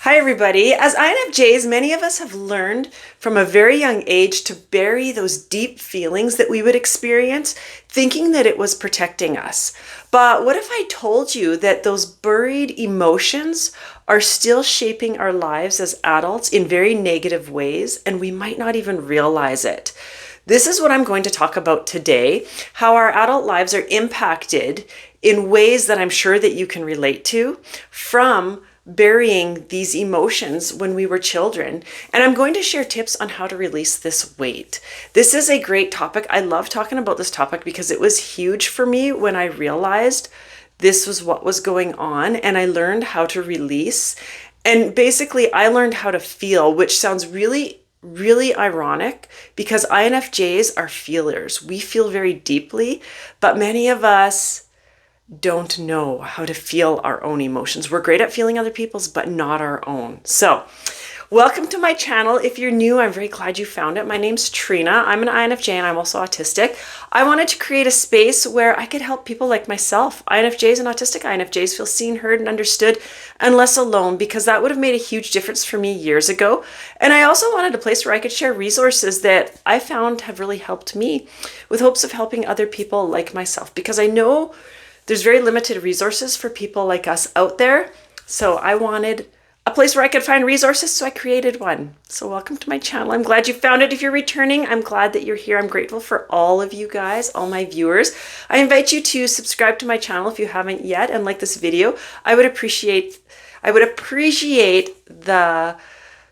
Hi, everybody. As INFJs, many of us have learned from a very young age to bury those deep feelings that we would experience, thinking that it was protecting us. But what if I told you that those buried emotions are still shaping our lives as adults in very negative ways, and we might not even realize it? This is what I'm going to talk about today, how our adult lives are impacted in ways that I'm sure that you can relate to from burying these emotions when we were children. And I'm going to share tips on how to release this weight. This is a great topic. I love talking about this topic because it was huge for me when I realized this was what was going on and I learned how to release. And basically, I learned how to feel, which sounds really ironic because INFJs are feelers. We feel very deeply, but many of us don't know how to feel our own emotions. We're great at feeling other people's, but not our own. So, welcome to my channel. If you're new, I'm very glad you found it. My name's Trina. I'm an INFJ and I'm also autistic. I wanted to create a space where I could help people like myself, INFJs and autistic INFJs, feel seen, heard, and understood and less alone, because that would have made a huge difference for me years ago. And I also wanted a place where I could share resources that I found have really helped me with hopes of helping other people like myself, because I know there's very limited resources for people like us out there. So I wanted a place where I could find resources, so I created one. So welcome to my channel. I'm glad you found it. If you're returning, I'm glad that you're here. I'm grateful for all of you guys, all my viewers. I invite you to subscribe to my channel if you haven't yet and like this video. I would appreciate the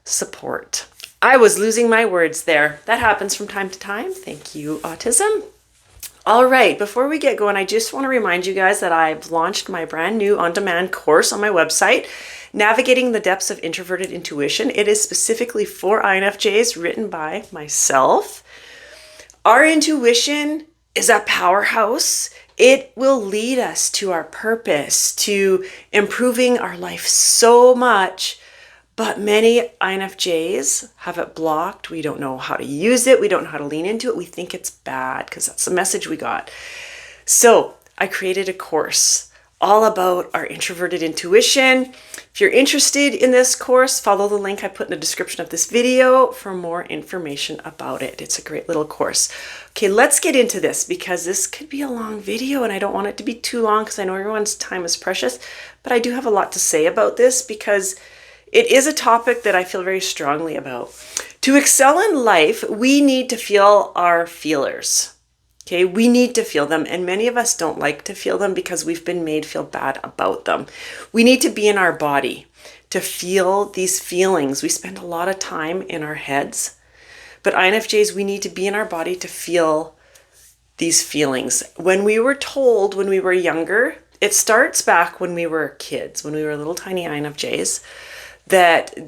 support. I was losing my words there. That happens from time to time. Thank you, autism. All right, before we get going, I just want to remind you guys that I've launched my brand new on-demand course on my website, Navigating the Depths of Introverted Intuition. It is specifically for INFJs, written by myself. Our intuition is a powerhouse. It will lead us to our purpose, to improving our life so much. But many INFJs have it blocked. We don't know how to use it. We don't know how to lean into it. We think it's bad because that's the message we got. So I created a course all about our introverted intuition. If you're interested in this course, follow the link I put in the description of this video for more information about it. It's a great little course. Okay, let's get into this because this could be a long video and I don't want it to be too long because I know everyone's time is precious, but I do have a lot to say about this because it is a topic that I feel very strongly about. To excel in life, we need to feel our feelers. Okay, we need to feel them, and many of us don't like to feel them because we've been made feel bad about them. We need to be in our body to feel these feelings. We spend a lot of time in our heads, but INFJs, we need to be in our body to feel these feelings. When we were told when we were younger, it starts back when we were kids, when we were little tiny INFJs, that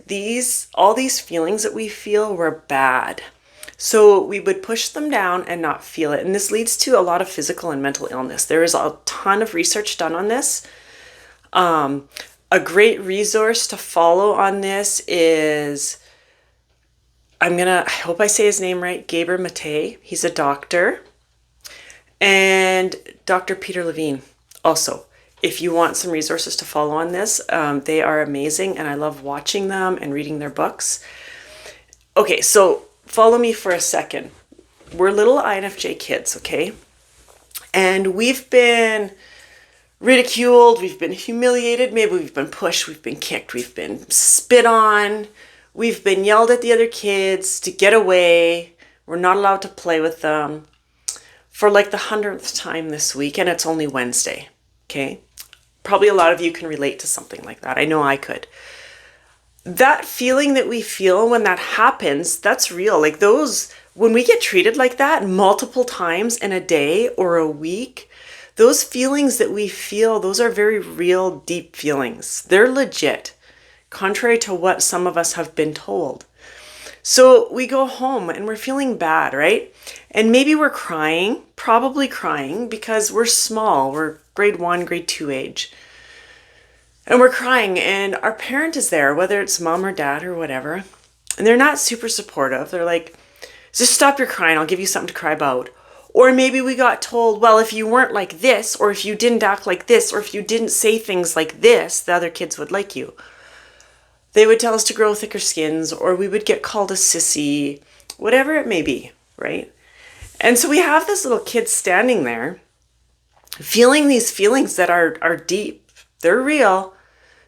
all these feelings that we feel were bad. So we would push them down and not feel it. And this leads to a lot of physical and mental illness. There is a ton of research done on this. A great resource to follow on this is, I hope I say his name right, Gaber Mate. He's a doctor. And Dr. Peter Levine also. If you want some resources to follow on this, they are amazing and I love watching them and reading their books. Okay, so follow me for a second. We're little INFJ kids, okay? And we've been ridiculed, we've been humiliated, maybe we've been pushed, we've been kicked, we've been spit on, we've been yelled at the other kids to get away, we're not allowed to play with them for like the 100th time this week, and it's only Wednesday, okay? Probably a lot of you can relate to something like that. I know I could. That feeling that we feel when that happens, that's real. Like when we get treated like that multiple times in a day or a week, those feelings that we feel, those are very real, deep feelings. They're legit, contrary to what some of us have been told. So we go home and we're feeling bad, right? And maybe we're crying, probably crying because we're small. We're grade 1, grade 2 age. And we're crying and our parent is there, whether it's mom or dad or whatever. And they're not super supportive. They're like, just stop your crying. I'll give you something to cry about. Or maybe we got told, well, if you weren't like this, or if you didn't act like this, or if you didn't say things like this, the other kids would like you. They would tell us to grow thicker skins, or we would get called a sissy, whatever it may be, right? And so we have this little kid standing there feeling these feelings that are deep. They're real,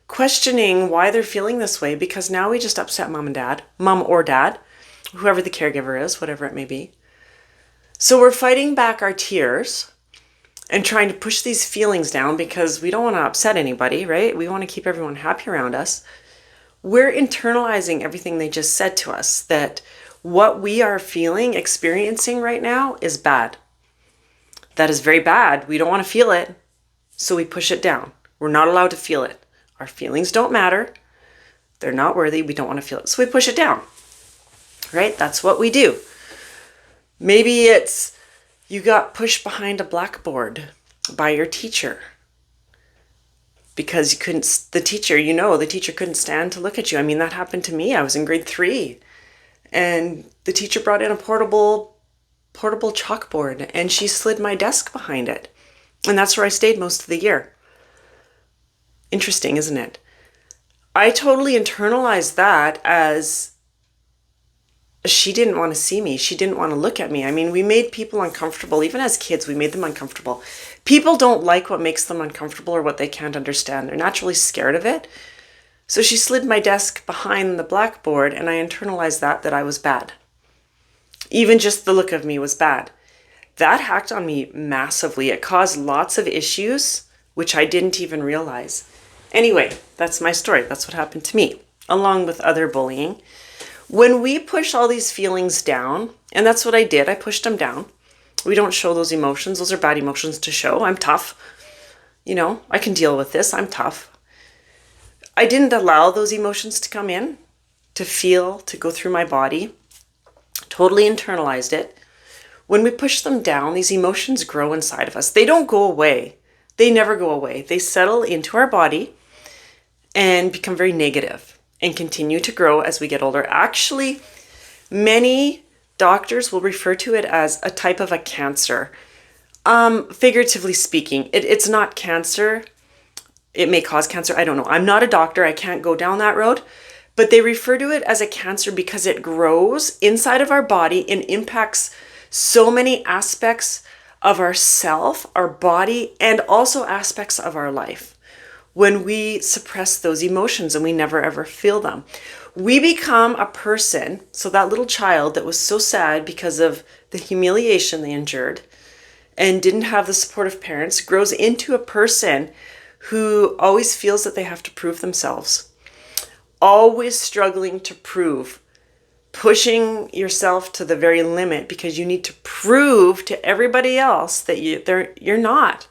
questioning why they're feeling this way, because now we just upset mom or dad, whoever the caregiver is, whatever it may be. So we're fighting back our tears and trying to push these feelings down because we don't want to upset anybody, right? We want to keep everyone happy around us. We're internalizing everything they just said to us, that what we are feeling, experiencing right now is bad. That is very bad. We don't want to feel it, so we push it down. We're not allowed to feel it. Our feelings don't matter. They're not worthy. We don't want to feel it, so we push it down, right? That's what we do. Maybe it's you got pushed behind a blackboard by your teacher because the teacher couldn't stand to look at you. I mean, that happened to me. I was in grade 3 and the teacher brought in a portable chalkboard and she slid my desk behind it. And that's where I stayed most of the year. Interesting, isn't it? I totally internalized that as she didn't want to see me. She didn't want to look at me. I mean, we made people uncomfortable. Even as kids, we made them uncomfortable. People don't like what makes them uncomfortable or what they can't understand. They're naturally scared of it. So she slid my desk behind the blackboard and I internalized that I was bad. Even just the look of me was bad. That hacked on me massively. It caused lots of issues, which I didn't even realize. Anyway, that's my story. That's what happened to me, along with other bullying. When we push all these feelings down, and that's what I did, I pushed them down. We don't show those emotions. Those are bad emotions to show. I'm tough. I can deal with this. I'm tough. I didn't allow those emotions to come in, to feel, to go through my body. Totally internalized it. When we push them down, these emotions grow inside of us. They don't go away. They never go away. They settle into our body and become very negative and continue to grow as we get older. Actually, many doctors will refer to it as a type of a cancer. Figuratively speaking, it's not cancer. It may cause cancer. I don't know. I'm not a doctor. I can't go down that road. But they refer to it as a cancer because it grows inside of our body and impacts so many aspects of ourself, our body, and also aspects of our life. When we suppress those emotions and we never ever feel them, we become a person. So that little child that was so sad because of the humiliation they endured and didn't have the supportive parents grows into a person who always feels that they have to prove themselves, always struggling to prove, pushing yourself to the very limit because you need to prove to everybody else that you're not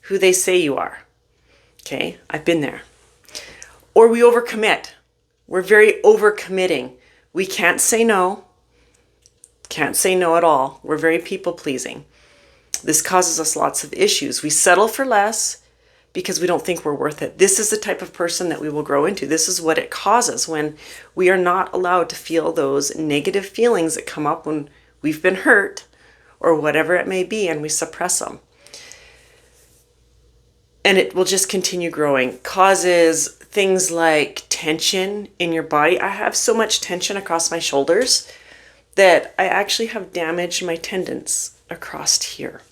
who they say you are. Okay, I've been there. Or we overcommit. We're very overcommitting. We can't say no. Can't say no at all. We're very people-pleasing. This causes us lots of issues. We settle for less because we don't think we're worth it. This is the type of person that we will grow into. This is what it causes when we are not allowed to feel those negative feelings that come up when we've been hurt or whatever it may be, and we suppress them. And it will just continue growing. Causes things like tension in your body. I have so much tension across my shoulders that I actually have damaged my tendons across here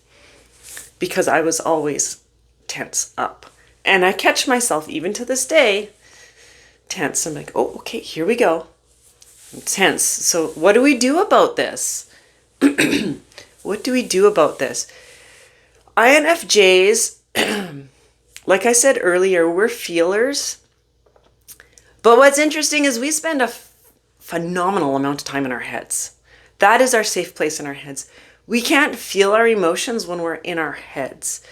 because I was always tense up. And I catch myself even to this day tense. I'm like, oh, okay, here we go. I'm tense. So what do we do about this? What do we do about this? INFJs, like I said earlier, we're feelers. But what's interesting is we spend a phenomenal amount of time in our heads. That is our safe place in our heads. We can't feel our emotions when we're in our heads.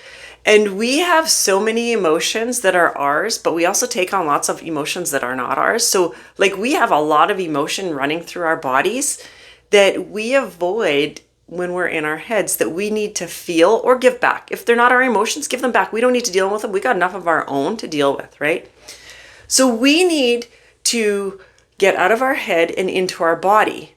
And we have so many emotions that are ours, but we also take on lots of emotions that are not ours. So like we have a lot of emotion running through our bodies that we avoid when we're in our heads, that we need to feel or give back. If they're not our emotions, give them back. We don't need to deal with them. We got enough of our own to deal with, right? So we need to get out of our head and into our body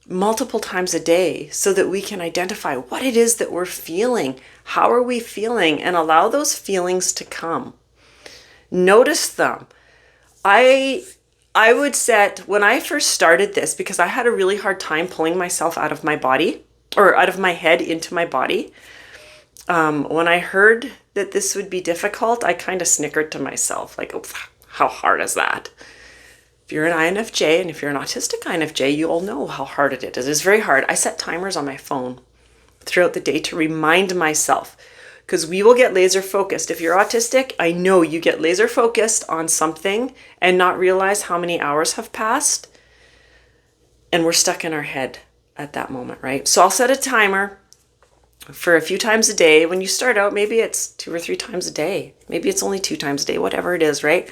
multiple times a day so that we can identify what it is that we're feeling. How are we feeling? And allow those feelings to come. Notice them. I I would set, when I first started this, because I had a really hard time pulling myself out of my body, or out of my head into my body. When I heard that this would be difficult, I kind of snickered to myself, like, oh, how hard is that? If you're an INFJ, and if you're an autistic INFJ, you all know how hard it is. It is very hard. I set timers on my phone throughout the day to remind myself, because we will get laser focused. If you're autistic, I know you get laser focused on something and not realize how many hours have passed, and we're stuck in our head at that moment, right? So I'll set a timer for a few times a day. When you start out, maybe it's 2 or 3 times a day. Maybe it's only 2 times a day, whatever it is, right?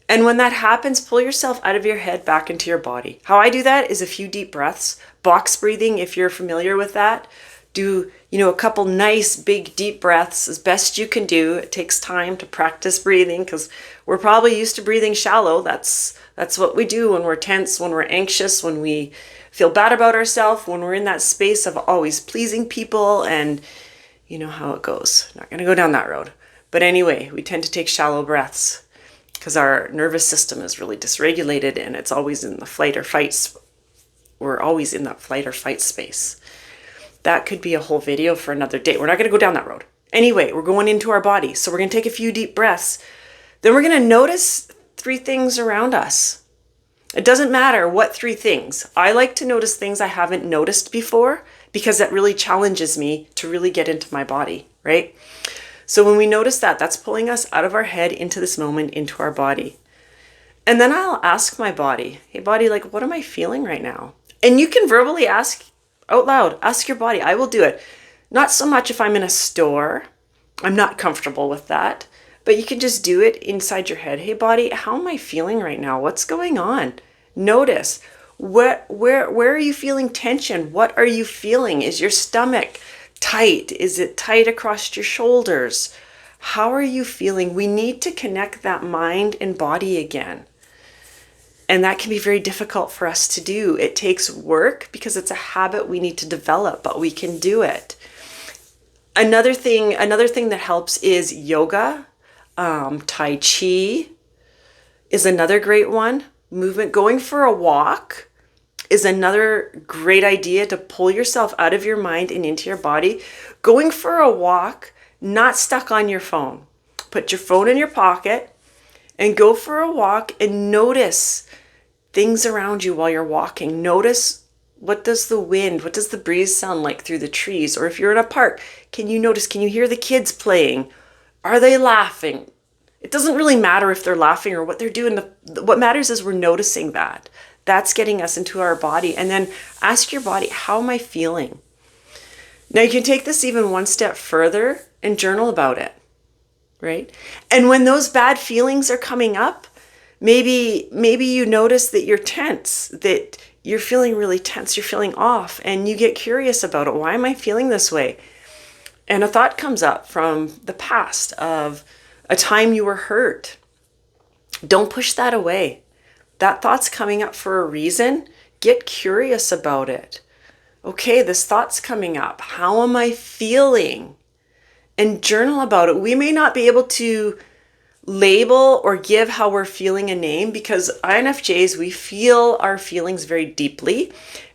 And when that happens, pull yourself out of your head back into your body. How I do that is a few deep breaths, box breathing, if you're familiar with that. Do, a couple nice, big, deep breaths as best you can do. It takes time to practice breathing because we're probably used to breathing shallow. That's what we do when we're tense, when we're anxious, when we feel bad about ourselves, when we're in that space of always pleasing people, and you know how it goes. Not going to go down that road. But anyway, we tend to take shallow breaths because our nervous system is really dysregulated, and it's always in the flight or fight. We're always in that flight or fight space. That could be a whole video for another day. We're not going to go down that road. Anyway, we're going into our body. So we're going to take a few deep breaths. Then we're going to notice 3 things around us. It doesn't matter what 3 things. I like to notice things I haven't noticed before because that really challenges me to really get into my body, right? So when we notice that, that's pulling us out of our head into this moment, into our body. And then I'll ask my body, hey body, like, what am I feeling right now? And you can verbally ask out loud, ask your body. I will do it. Not so much if I'm in a store. I'm not comfortable with that. But you can just do it inside your head. Hey body, how am I feeling right now? What's going on? Notice. Where are you feeling tension? What are you feeling? Is your stomach tight? Is it tight across your shoulders? How are you feeling? We need to connect that mind and body again. And that can be very difficult for us to do. It takes work because it's a habit we need to develop, but we can do it. Another thing that helps is yoga. Tai Chi is another great one. Movement, going for a walk is another great idea to pull yourself out of your mind and into your body. Going for a walk, not stuck on your phone. Put your phone in your pocket and go for a walk and notice things around you while you're walking. Notice, what does the wind, what does the breeze sound like through the trees? Or if you're in a park, can you hear the kids playing? Are they laughing? It doesn't really matter if they're laughing or what they're doing. What matters is we're noticing that. That's getting us into our body. And then ask your body, how am I feeling? Now you can take this even one step further and journal about it, right? And when those bad feelings are coming up, maybe you notice that you're tense, that you're feeling really tense, you're feeling off, and you get curious about it. Why am I feeling this way? And a thought comes up from the past of a time you were hurt. Don't push that away. That thought's coming up for a reason. Get curious about it. Okay, this thought's coming up. How am I feeling? And journal about it. We may not be able to label or give how we're feeling a name because INFJs, we feel our feelings very deeply.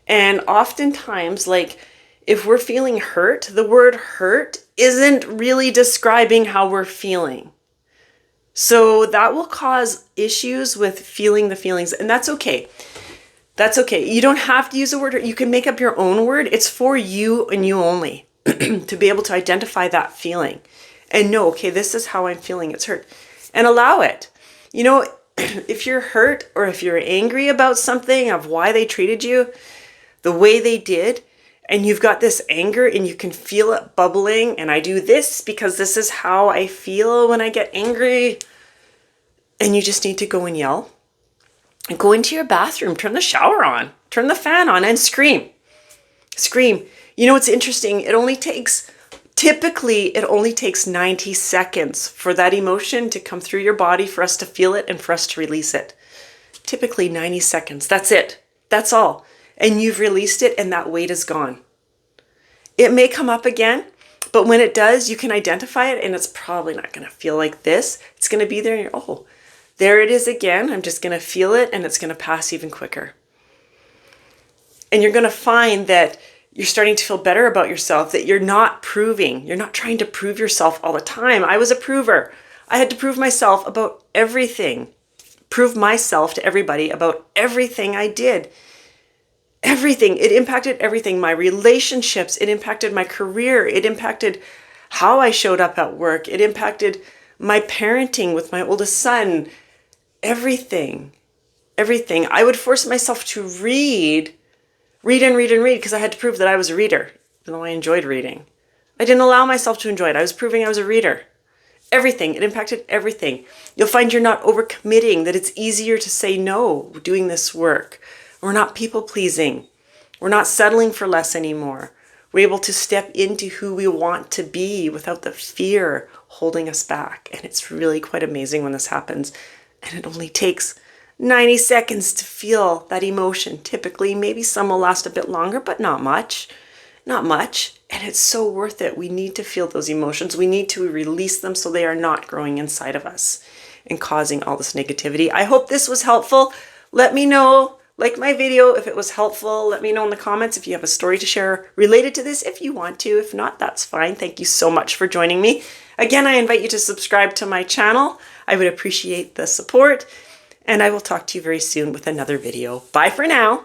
And oftentimes, like if we're feeling hurt, the word hurt isn't really describing how we're feeling. So that will cause issues with feeling the feelings, and that's okay. That's okay. You don't have to use a word. You can make up your own word. It's for you and you only to be able to identify that feeling and know, okay, this is how I'm feeling. It's hurt. And allow it. If you're hurt or if you're angry about something of why they treated you the way they did, and you've got this anger and you can feel it bubbling, and I do this because this is how I feel when I get angry, and you just need to go and yell and go into your bathroom, turn the shower on, turn the fan on, and scream. Scream. It's interesting. Typically, it only takes 90 seconds for that emotion to come through your body, for us to feel it and for us to release it. Typically 90 seconds. That's it. That's all. And you've released it and that weight is gone. It may come up again, but when it does, you can identify it and it's probably not going to feel like this. It's going to be there and there it is again. I'm just going to feel it and it's going to pass even quicker. And you're going to find that you're starting to feel better about yourself, that you're not proving. You're not trying to prove yourself all the time. I was a prover. I had to prove myself about everything. Prove myself to everybody about everything I did. Everything. It impacted everything. My relationships. It impacted my career. It impacted how I showed up at work. It impacted my parenting with my oldest son. Everything. Everything. I would force myself to read because I had to prove that I was a reader, even though I enjoyed reading. I didn't allow myself to enjoy it. I was proving I was a reader. Everything. It impacted everything. You'll find you're not overcommitting, that it's easier to say no doing this work. We're not people pleasing. We're not settling for less anymore. We're able to step into who we want to be without the fear holding us back. And it's really quite amazing when this happens. And it only takes 90 seconds to feel that emotion. Typically, maybe some will last a bit longer, but not much. Not much. And it's so worth it. We need to feel those emotions. We need to release them so they are not growing inside of us and causing all this negativity. I hope this was helpful. Let me know, like my video, if it was helpful. Let me know in the comments if you have a story to share related to this, if you want to. If not, that's fine. Thank you so much for joining me. Again, I invite you to subscribe to my channel. I would appreciate the support. And I will talk to you very soon with another video. Bye for now.